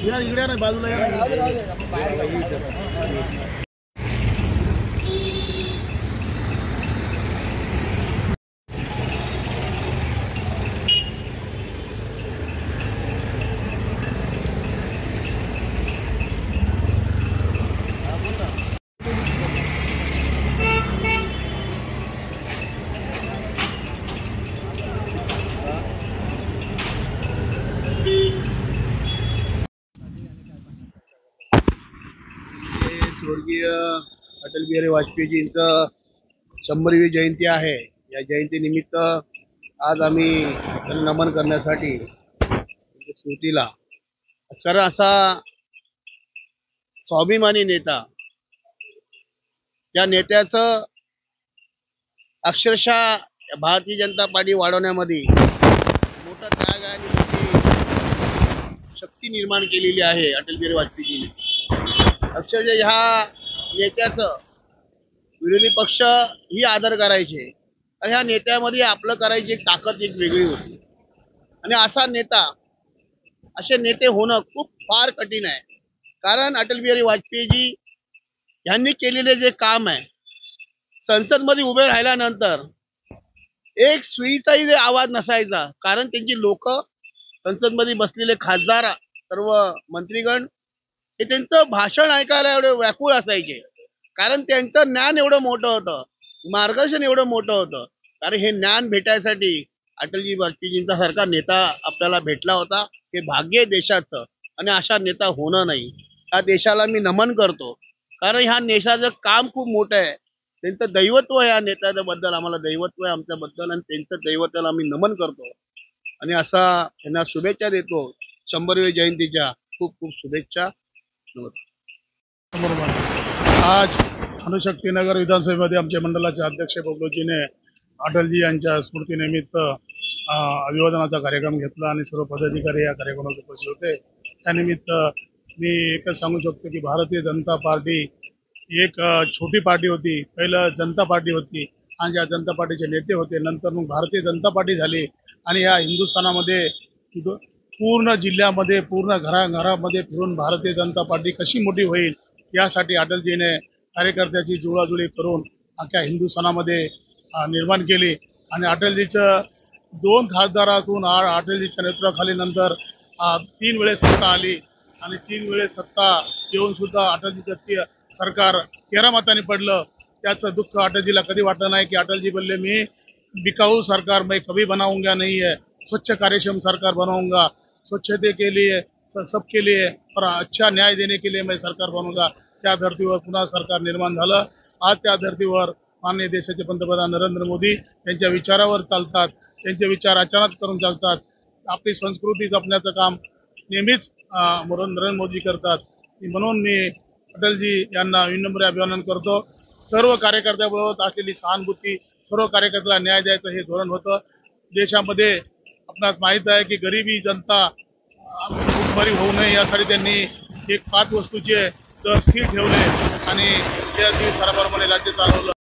या इकडे नाही बाजूला या. स्वर्गीय अटल बिहारी वाजपेयीजींचं 100वी जयंती आहे. या जयंतीनिमित्त आज आम्ही त्यांना नमन करण्यासाठी स्मृतीला खरं असा स्वाभिमानी नेता, त्या नेत्याचं अक्षरशः भारतीय जनता पार्टी वाढवण्यामध्ये मोठा त्याग आणि मोठी शक्ती निर्माण केलेली आहे अटल बिहारी वाजपेयीजींनी. अक्षरशः ह्या नेत्याचं विरोधी पक्ष ही आदर करायचे आणि ह्या नेत्यामध्ये आपलं करायची ताकद एक वेगळी होती. आणि असा नेता, असे नेते होणं खूप फार कठीण आहे. कारण अटल बिहारी वाजपेयीजी यांनी केलेले जे काम आहे, संसदमध्ये उभे राहिल्यानंतर एक सुईचाही जे आवाज नसायचा. कारण त्यांची लोक, संसदमध्ये बसलेले खासदार, सर्व मंत्रीगण हे त्यांचं भाषण ऐकायला एवढे व्याकुळ असायचे. कारण त्यांचं ज्ञान एवढं मोठं होतं, मार्गदर्शन एवढं मोठं होतं. कारण हे ज्ञान भेटायसाठी अटलजी वाजपेयीजींचा सारखा नेता आपल्याला भेटला होता. हे भाग्य आहे देशाचं आणि अशा नेता होणं नाही. या देशाला मी नमन करतो. कारण ह्या देशाचं काम खूप मोठं आहे. त्यांचं दैवत्व आहे, या नेत्याबद्दल आम्हाला दैवत्व आहे आमच्याबद्दल आणि त्यांचं दैवत्वाला आम्ही नमन करतो. आणि असा त्यांना शुभेच्छा देतो. 100वी जयंतीच्या खूप खूप शुभेच्छा. आज अणुशक्तीनगर विधानसभेमध्ये आमच्या मंडळाचे अध्यक्ष बबलूजीने अटलजी यांच्या स्मृतीनिमित्त अभिवादनाचा कार्यक्रम घेतला आणि सर्व पदाधिकारी या कार्यक्रमात उपस्थित होते. त्यानिमित्त मी एकच सांगू शकतो की भारतीय जनता पार्टी एक छोटी पार्टी होती. पहिलं जनता पार्टी होती आणि या जनता पार्टीचे नेते होते. नंतर मग भारतीय जनता पार्टी झाली आणि या हिंदुस्थानामध्ये पूर्ण जिल्ह्यामध्ये, पूर्ण घराघरामध्ये फिरून भारतीय जनता पार्टी कशी मोठी होईल यासाठी अटलजीने कार्यकर्त्याची जुळाजुळी करून अख्ख्या हिंदुस्थानामध्ये निर्माण केली. आणि अटलजीचं 2 खासदारातून अटलजीच्या नेतृत्वाखाली नंतर 3 वेळेस सत्ता आली आणि 3 वेळेस सत्ता येऊन सुद्धा अटलजीचं सरकार 13 मतांनी पडलं. त्याचं दुःख अटलजीला कधी वाटलं नाही की अटलजी बोलले मी बिकाऊ सरकार मैं कभी बनाऊंगा नहीं है, स्वच्छ कार्यक्षम सरकार बनाऊंगा, स्वच्छते के लिए सबके लिए और अच्छा न्याय देने के लिए मैं सरकार बनूंगा. त्या धर्तीवर पुन्हा सरकार निर्माण झालं. आज त्या धर्तीवर माननीय देशाचे पंतप्रधान नरेंद्र मोदी यांच्या विचारावर चालतात. त्यांचे विचार अचानक करून चालतात. आपली संस्कृती जपण्याचं काम नेहमीच नरेंद्र मोदी करतात. म्हणून मी अटलजी यांना विनम्र अभिवादन करतो. सर्व कार्यकर्त्याबरोबर असलेली सहानुभूती, सर्व कार्यकर्त्याला न्याय द्यायचं हे धोरण होतं. देशामध्ये आपणास माहीत आहे की गरिबी जनता भूकमारी होऊ नये यासाठी त्यांनी एक 5 वस्तूचे दर स्थिर ठेवले आणि त्या दिवसाप्रमाणे राज्य चालवलं.